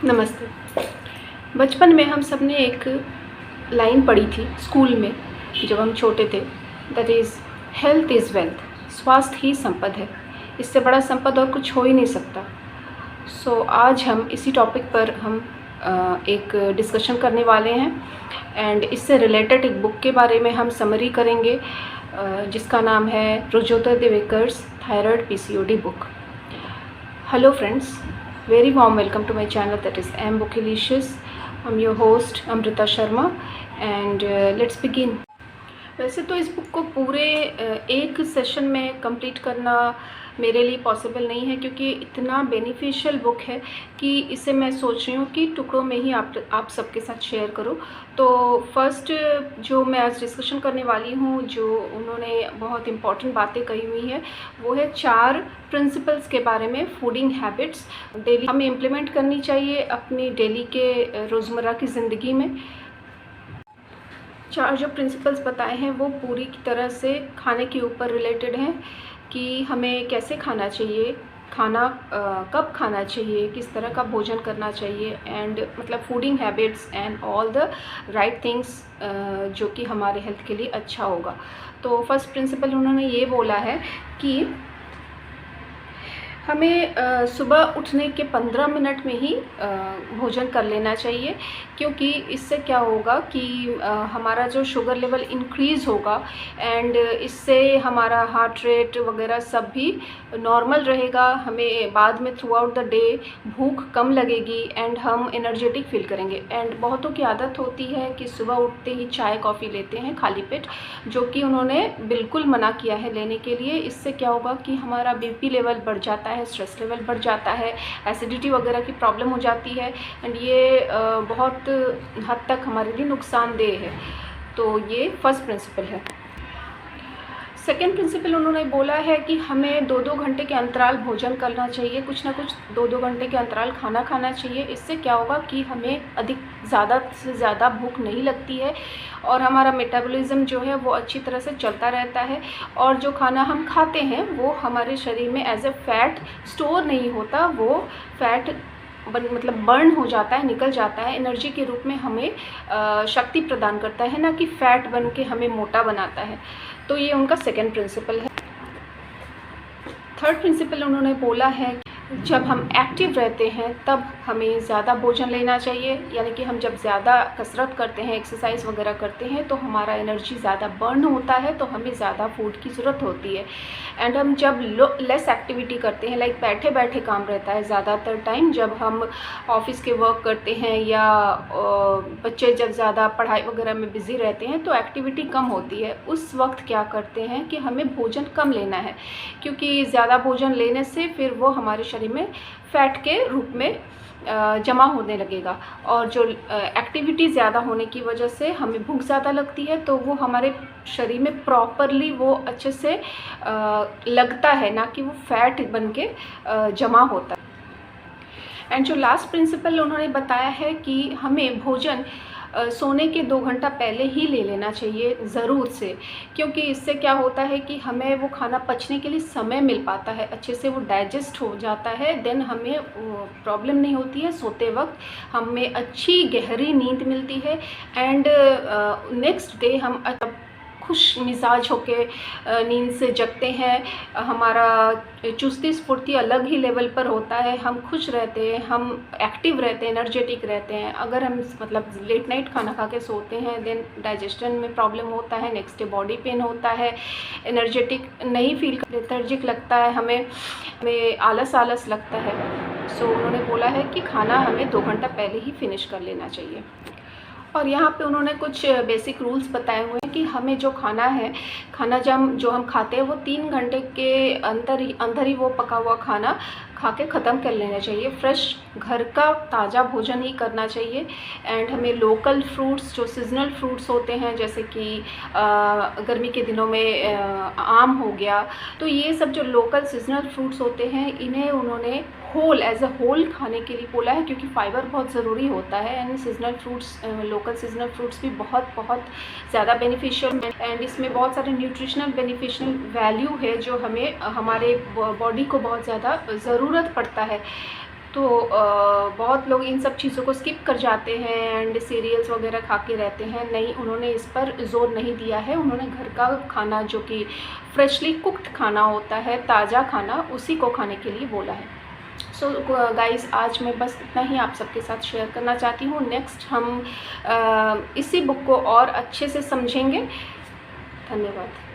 नमस्ते। बचपन में हम सब ने एक लाइन पढ़ी थी स्कूल में जब हम छोटे थे, that is health is wealth. स्वास्थ्य ही संपद है, इससे बड़ा संपद और कुछ हो ही नहीं सकता। आज हम इसी टॉपिक पर हम एक डिस्कशन करने वाले हैं एंड इससे रिलेटेड एक बुक के बारे में हम समरी करेंगे जिसका नाम है Rujuta Diwekar's thyroid PCOD book. Hello friends, very warm welcome to my channel, that is M Bookilicious. I'm your host Amrita Sharma and let's begin. वैसे तो इस बुक को पूरे एक सेशन में कंप्लीट करना मेरे लिए पॉसिबल नहीं है, क्योंकि इतना बेनिफिशियल बुक है कि इसे मैं सोच रही हूँ कि टुकड़ों में ही आप सबके साथ शेयर करूँ। तो फर्स्ट जो मैं आज डिस्कशन करने वाली हूँ, जो उन्होंने बहुत इम्पॉर्टेंट बातें कही हुई है, वो है 4 प्रिंसिपल्स के बारे में। फूडिंग हैबिट्स डेली हमें इम्प्लीमेंट करनी चाहिए अपनी डेली के रोज़मर्रा की ज़िंदगी में। 4 जो प्रिंसिपल्स बताए हैं वो पूरी की तरह से खाने के ऊपर रिलेटेड हैं कि हमें कैसे खाना चाहिए, खाना कब खाना चाहिए, किस तरह का भोजन करना चाहिए एंड मतलब fooding habits and all the right things जो कि हमारे हेल्थ के लिए अच्छा होगा। तो फर्स्ट प्रिंसिपल उन्होंने ये बोला है कि हमें सुबह उठने के 15 मिनट में ही भोजन कर लेना चाहिए, क्योंकि इससे क्या होगा कि हमारा जो शुगर लेवल इंक्रीज़ होगा एंड इससे हमारा हार्ट रेट वगैरह सब भी नॉर्मल रहेगा। हमें बाद में थ्रू आउट द डे भूख कम लगेगी एंड हम एनर्जेटिक फील करेंगे। एंड बहुतों की आदत होती है कि सुबह उठते ही चाय कॉफ़ी लेते हैं खाली पेट, जो कि उन्होंने बिल्कुल मना किया है लेने के लिए। इससे क्या होगा कि हमारा बीपी लेवल बढ़ जाता है, स्ट्रेस लेवल बढ़ जाता है, एसिडिटी वगैरह की प्रॉब्लम हो जाती है एंड ये बहुत हद तक हमारे लिए नुकसानदेह है। तो ये फर्स्ट प्रिंसिपल है। सेकेंड प्रिंसिपल उन्होंने बोला है कि हमें 2-2 घंटे के अंतराल भोजन करना चाहिए, कुछ ना कुछ 2-2 घंटे के अंतराल खाना खाना चाहिए। इससे क्या होगा कि हमें ज़्यादा से ज़्यादा भूख नहीं लगती है और हमारा मेटाबॉलिज्म जो है वो अच्छी तरह से चलता रहता है और जो खाना हम खाते हैं वो हमारे शरीर में एज ए फैट स्टोर नहीं होता, वो फैट बर्न हो जाता है, निकल जाता है, एनर्जी के रूप में हमें शक्ति प्रदान करता है, ना कि फैट बन के हमें मोटा बनाता है। तो ये उनका सेकेंड प्रिंसिपल है। थर्ड प्रिंसिपल उन्होंने बोला है जब हम एक्टिव रहते हैं तब हमें ज़्यादा भोजन लेना चाहिए, यानी कि हम जब ज़्यादा कसरत करते हैं, एक्सरसाइज वगैरह करते हैं तो हमारा एनर्जी ज़्यादा बर्न होता है, तो हमें ज़्यादा फूड की ज़रूरत होती है। एंड हम जब लेस एक्टिविटी करते हैं, लाइक बैठे बैठे काम रहता है ज़्यादातर टाइम, जब हम ऑफिस के वर्क करते हैं या बच्चे जब ज़्यादा पढ़ाई वगैरह में बिज़ी रहते हैं तो एक्टिविटी कम होती है। उस वक्त क्या करते हैं कि हमें भोजन कम लेना है, क्योंकि ज़्यादा भोजन लेने से फिर वो हमारे शरीर में फैट के रूप में जमा होने लगेगा और जो एक्टिविटी ज़्यादा होने की वजह से हमें भूख ज़्यादा लगती है, तो वो हमारे शरीर में प्रॉपरली वो अच्छे से लगता है, ना कि वो फैट बन के जमा होता है। एंड जो लास्ट प्रिंसिपल उन्होंने बताया है कि हमें भोजन सोने के 2 घंटा पहले ही ले लेना चाहिए ज़रूर से, क्योंकि इससे क्या होता है कि हमें वो खाना पचने के लिए समय मिल पाता है, अच्छे से वो डाइजेस्ट हो जाता है, देन हमें प्रॉब्लम नहीं होती है। सोते वक्त हमें अच्छी गहरी नींद मिलती है एंड नेक्स्ट डे हम खुश मिजाज होके नींद से जगते हैं। हमारा चुस्ती स्फूर्ति अलग ही लेवल पर होता है, हम खुश रहते हैं, हम एक्टिव रहते हैं, एनर्जेटिक रहते हैं। अगर हम मतलब लेट नाइट खाना खा के सोते हैं देन डाइजेशन में प्रॉब्लम होता है, नेक्स्ट डे बॉडी पेन होता है, एनर्जेटिक नहीं फील, लेथर्जिक लगता है, हमें आलस आलस लगता है। उन्होंने बोला है कि खाना हमें 2 घंटा पहले ही फिनिश कर लेना चाहिए। और यहाँ पे उन्होंने कुछ बेसिक रूल्स बताए हुए हैं कि हमें जो खाना है, खाना जो हम खाते हैं वो 3 घंटे के अंदर ही वो पका हुआ खाना खा के ख़त्म कर लेना चाहिए। फ्रेश घर का ताज़ा भोजन ही करना चाहिए एंड हमें लोकल फ्रूट्स, जो सीजनल फ्रूट्स होते हैं, जैसे कि गर्मी के दिनों में आम हो गया, तो ये सब जो लोकल सीजनल फ्रूट्स होते हैं इन्हें उन्होंने एज अ होल खाने के लिए बोला है, क्योंकि फाइबर बहुत ज़रूरी होता है and seasonal fruits, local seasonal fruits भी बहुत ज़्यादा बेनिफिशियल एंड इसमें बहुत सारे न्यूट्रिशनल बेनिफिशियल वैल्यू है जो हमें हमारे बॉडी को बहुत ज़्यादा ज़रूरत पड़ता है। तो बहुत लोग इन सब चीज़ों को स्किप कर जाते हैं एंड सीरियल्स वगैरह खा के रहते हैं। नहीं, उन्होंने इस पर ज़ोर नहीं दिया है। उन्होंने घर का खाना जो कि फ्रेशली कुक्ड खाना होता है, ताज़ा खाना, उसी को खाने के लिए बोला है। सो गाइस, आज मैं बस इतना ही आप सबके साथ शेयर करना चाहती हूँ। नेक्स्ट हम इसी बुक को और अच्छे से समझेंगे। धन्यवाद।